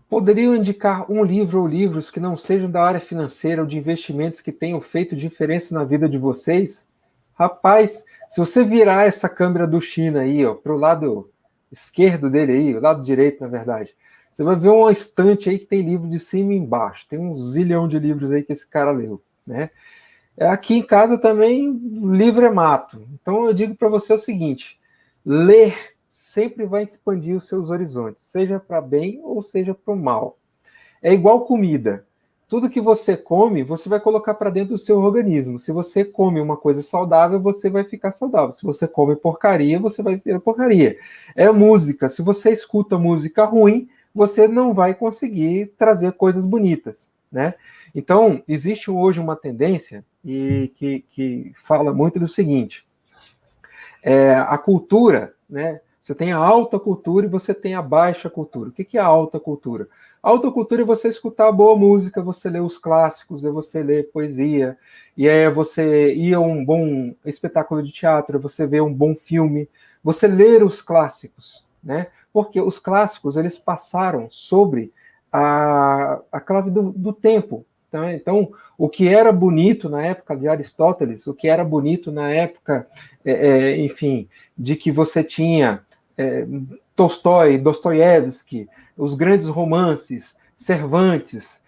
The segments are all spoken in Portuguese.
Poderiam indicar um livro ou livros que não sejam da área financeira ou de investimentos que tenham feito diferença na vida de vocês? Rapaz, se você virar essa câmera do China aí, ó, para o lado esquerdo dele aí, o lado direito, na verdade, você vai ver uma estante aí que tem livro de cima e embaixo. Tem um zilhão de livros aí que esse cara leu, né? Aqui em casa também, livro é mato. Então eu digo para você o seguinte: ler sempre vai expandir os seus horizontes, seja para bem ou seja para o mal. É igual comida. Tudo que você come, você vai colocar para dentro do seu organismo. Se você come uma coisa saudável, você vai ficar saudável. Se você come porcaria, você vai ter porcaria. É música. Se você escuta música ruim, você não vai conseguir trazer coisas bonitas, né? Então, existe hoje uma tendência que fala muito do seguinte: a cultura, né? Você tem a alta cultura e você tem a baixa cultura. O que é a alta cultura? A alta cultura é você escutar boa música, você ler os clássicos, é você ler poesia, e é você ir a um bom espetáculo de teatro, é você ver um bom filme, você ler os clássicos, né? Porque os clássicos, eles passaram sobre a clave do tempo. Tá? Então, o que era bonito na época de Aristóteles, o que era bonito na época, enfim, de que você tinha Tolstói, Dostoiévski, os grandes romances, Cervantes,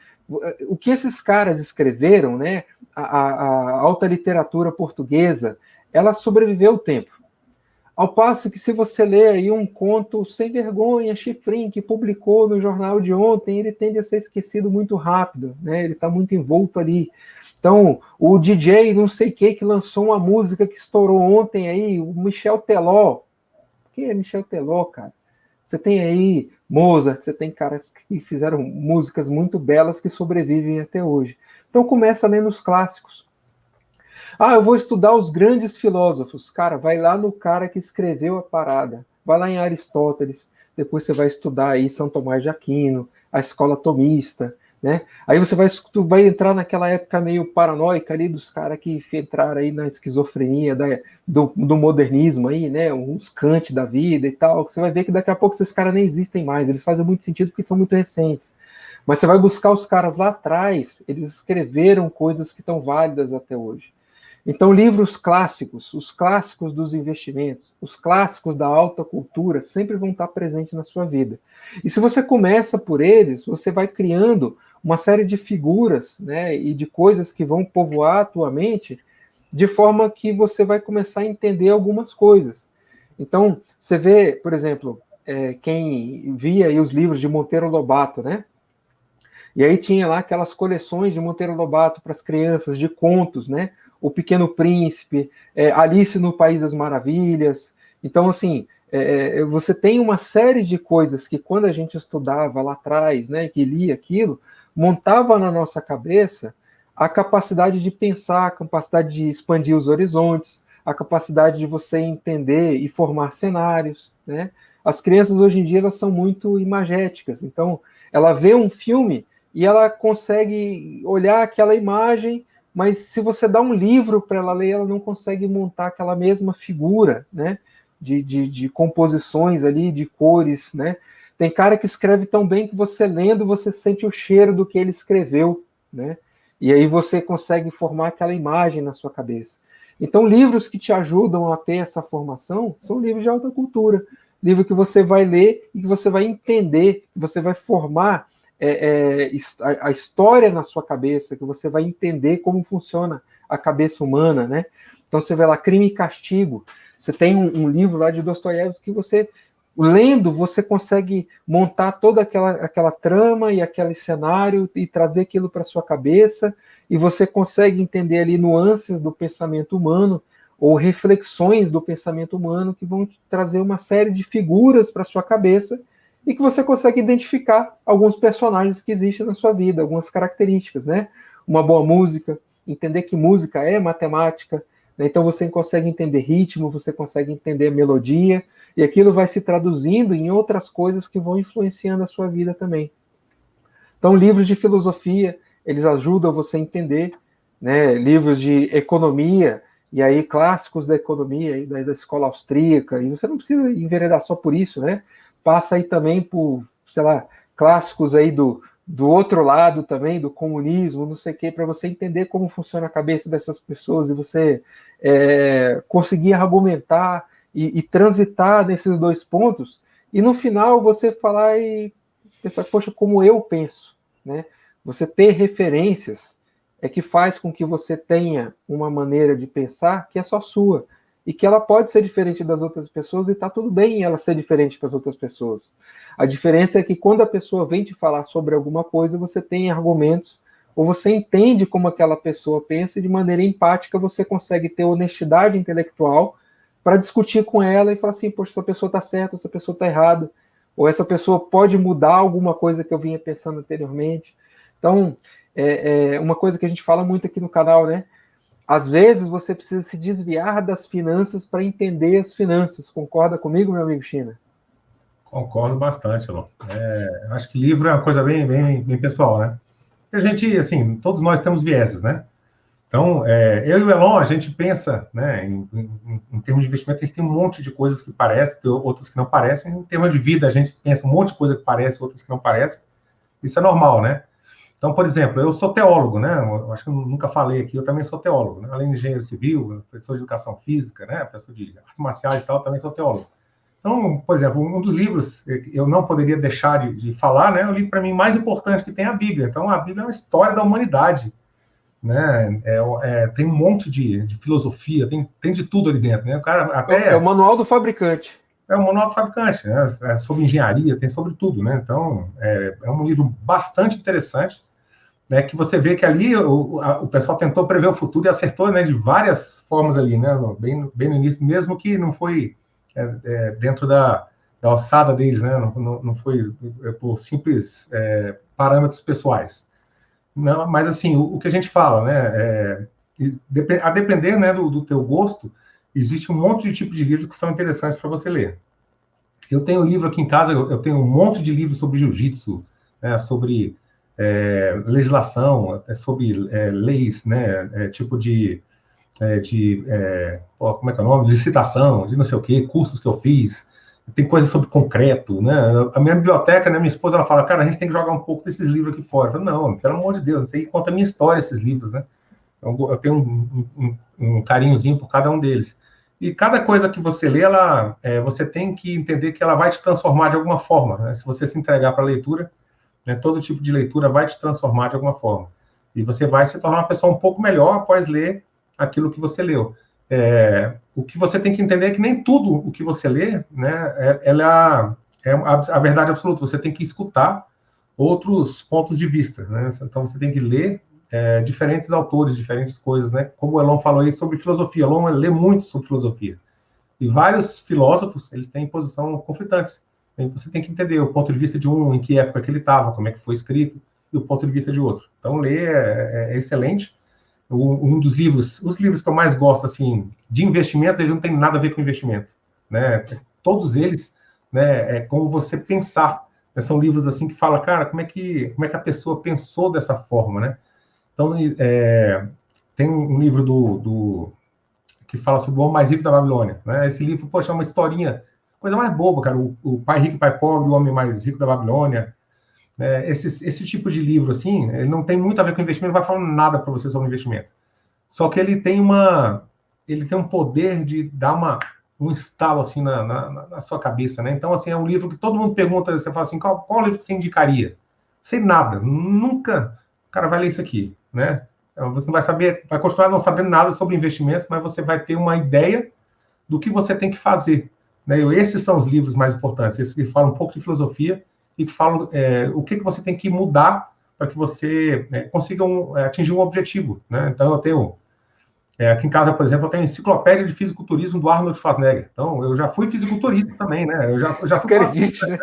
o que esses caras escreveram, né, a alta literatura portuguesa, ela sobreviveu o tempo. Ao passo que se você lê aí um conto sem vergonha, Chifrin, que publicou no jornal de ontem, ele tende a ser esquecido muito rápido, né? Ele está muito envolto ali. Então, o DJ não sei que lançou uma música que estourou ontem aí, o Michel Teló. Quem é Michel Teló, cara? Você tem aí Mozart, você tem caras que fizeram músicas muito belas que sobrevivem até hoje. Então começa lendo os clássicos. Ah, eu vou estudar os grandes filósofos. Cara, vai lá no cara que escreveu a parada. Vai lá em Aristóteles. Depois você vai estudar aí São Tomás de Aquino, a escola tomista, né? Aí você vai entrar naquela época meio paranoica ali dos caras que entraram aí na esquizofrenia do modernismo aí, né? Uns Kant da vida e tal. Você vai ver que daqui a pouco esses caras nem existem mais. Eles fazem muito sentido porque são muito recentes. Mas você vai buscar os caras lá atrás, eles escreveram coisas que estão válidas até hoje. Então, livros clássicos, os clássicos dos investimentos, os clássicos da alta cultura, sempre vão estar presentes na sua vida. E se você começa por eles, você vai criando uma série de figuras, né, e de coisas que vão povoar a tua mente, de forma que você vai começar a entender algumas coisas. Então, você vê, por exemplo, quem via aí os livros de Monteiro Lobato, né? E aí tinha lá aquelas coleções de Monteiro Lobato para as crianças, de contos, né? O Pequeno Príncipe, Alice no País das Maravilhas. Então, assim, você tem uma série de coisas que quando a gente estudava lá atrás, né, que lia aquilo, montava na nossa cabeça a capacidade de pensar, a capacidade de expandir os horizontes, a capacidade de você entender e formar cenários, né? As crianças hoje em dia elas são muito imagéticas, então ela vê um filme e ela consegue olhar aquela imagem, mas se você dá um livro para ela ler, ela não consegue montar aquela mesma figura, né? De composições ali, de cores, né? Tem cara que escreve tão bem que você lendo, você sente o cheiro do que ele escreveu, né? E aí você consegue formar aquela imagem na sua cabeça. Então, livros que te ajudam a ter essa formação são livros de alta cultura. Livro que você vai ler e que você vai entender, que você vai formar a história na sua cabeça, que você vai entender como funciona a cabeça humana, né? Então você vê lá Crime e Castigo, você tem um livro lá de Dostoiévski que você, lendo, você consegue montar toda aquela trama e aquele cenário e trazer aquilo para sua cabeça, e você consegue entender ali nuances do pensamento humano ou reflexões do pensamento humano que vão trazer uma série de figuras para sua cabeça e que você consegue identificar alguns personagens que existem na sua vida, algumas características, né? Uma boa música, entender que música é matemática, né? Então você consegue entender ritmo, você consegue entender melodia, e aquilo vai se traduzindo em outras coisas que vão influenciando a sua vida também. Então, livros de filosofia, eles ajudam você a entender, né? Livros de economia, e aí clássicos da economia, da escola austríaca, e você não precisa enveredar só por isso, né? Passa aí também por, sei lá, clássicos aí do outro lado também, do comunismo, não sei o quê, para você entender como funciona a cabeça dessas pessoas e você conseguir argumentar e transitar nesses dois pontos, e no final você falar e pensar, poxa, como eu penso, né? Você ter referências é que faz com que você tenha uma maneira de pensar que é só sua, e que ela pode ser diferente das outras pessoas, e está tudo bem ela ser diferente para as outras pessoas. A diferença é que quando a pessoa vem te falar sobre alguma coisa, você tem argumentos, ou você entende como aquela pessoa pensa, e de maneira empática você consegue ter honestidade intelectual para discutir com ela e falar assim, poxa, essa pessoa está certa, essa pessoa está errada, ou essa pessoa pode mudar alguma coisa que eu vinha pensando anteriormente. Então, uma coisa que a gente fala muito aqui no canal, né? Às vezes você precisa se desviar das finanças para entender as finanças. Concorda comigo, meu amigo China? Concordo bastante, Elon. Acho que livro é uma coisa bem pessoal, né? E a gente, assim, todos nós temos vieses, né? Então, eu e o Elon, a gente pensa, né, em termos de investimento, a gente tem um monte de coisas que parecem, tem outras que não parecem. Em termos de vida, a gente pensa um monte de coisa que parece, outras que não parecem. Isso é normal, né? Então, por exemplo, eu sou teólogo, né? Eu acho que eu nunca falei aqui, eu também sou teólogo, né? Além de engenheiro civil, professor de educação física, né? Professor de artes marciais e tal, também sou teólogo. Então, por exemplo, um dos livros que eu não poderia deixar de falar, né? O livro, para mim, mais importante que tem é a Bíblia. Então, a Bíblia é uma história da humanidade, né? Tem um monte de filosofia, tem de tudo ali dentro, né? O cara É o manual do fabricante. É um manual do fabricante, né? É sobre engenharia, tem sobre tudo, né? Então, é um livro bastante interessante, né? Que você vê que ali o pessoal tentou prever o futuro e acertou, né? De várias formas ali, né? Bem no início, mesmo que não foi dentro da alçada deles, né? Não foi por simples parâmetros pessoais. Não, mas assim, o que a gente fala, né? A depender, né, do teu gosto, existe um monte de tipos de livros que são interessantes para você ler. Eu tenho livro aqui em casa, eu tenho um monte de livros sobre jiu-jitsu, né, sobre legislação, sobre leis, né, tipo como é que é o nome? Licitação, de não sei o quê, cursos que eu fiz. Tem coisas sobre concreto, né? A minha biblioteca, né, minha esposa, ela fala, cara, a gente tem que jogar um pouco desses livros aqui fora. Eu falo, não, pelo amor de Deus, isso aí conta a minha história, esses livros, né? Eu tenho um carinhozinho por cada um deles. E cada coisa que você lê, você tem que entender que ela vai te transformar de alguma forma, né? Se você se entregar para a leitura, né, todo tipo de leitura vai te transformar de alguma forma. E você vai se tornar uma pessoa um pouco melhor após ler aquilo que você leu. O que você tem que entender é que nem tudo o que você lê, né, ela é a verdade absoluta. Você tem que escutar outros pontos de vista, né? Então você tem que ler diferentes autores, diferentes coisas, né? Como o Elon falou aí sobre filosofia. Elon lê muito sobre filosofia. E vários filósofos, eles têm posição conflitantes. Então, você tem que entender o ponto de vista de um, em que época que ele estava, como é que foi escrito, e o ponto de vista de outro. Então, ler é excelente. Um dos livros, os livros que eu mais gosto, assim, de investimentos, eles não têm nada a ver com investimento, né? Todos eles, né, é como você pensar. Né? São livros, assim, que falam, cara, como é que a pessoa pensou dessa forma, né? Então, tem um livro que fala sobre o homem mais rico da Babilônia, né? Esse livro, poxa, é uma historinha, coisa mais boba, cara. O pai rico e pai pobre, o homem mais rico da Babilônia. Esse tipo de livro, assim, ele não tem muito a ver com investimento, não vai falar nada para você sobre investimento. Só que ele tem um poder de dar um estalo, assim, na sua cabeça, né? Então, assim, é um livro que todo mundo pergunta, você fala assim, qual livro que você indicaria? Sem nada, nunca o cara vai ler isso aqui, né? Você não vai saber, vai continuar não sabendo nada sobre investimentos, mas você vai ter uma ideia do que você tem que fazer. Né? Esses são os livros mais importantes, esses que falam um pouco de filosofia e que falam o que você tem que mudar para que você consiga atingir um objetivo. Né? Então, eu tenho, aqui em casa, por exemplo, eu tenho a enciclopédia de fisiculturismo do Arnold Schwarzenegger. Então, eu já fui fisiculturista também, né? Eu já fui... Acredite, né?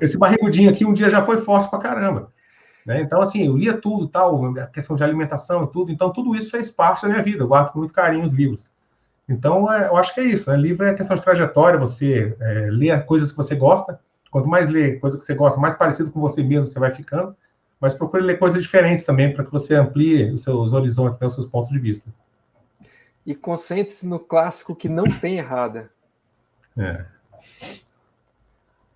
Esse barrigudinho aqui um dia já foi forte pra caramba. Né? Então, assim, eu lia tudo, tal, a questão de alimentação e tudo. Então, tudo isso fez parte da minha vida. Eu guardo com muito carinho os livros. Então, eu acho que é isso. Né? Livro é questão de trajetória. Você lê coisas que você gosta. Quanto mais lê coisas que você gosta, mais parecido com você mesmo você vai ficando. Mas procure ler coisas diferentes também para que você amplie os seus horizontes, né, os seus pontos de vista. E concentre-se no clássico que não tem errada.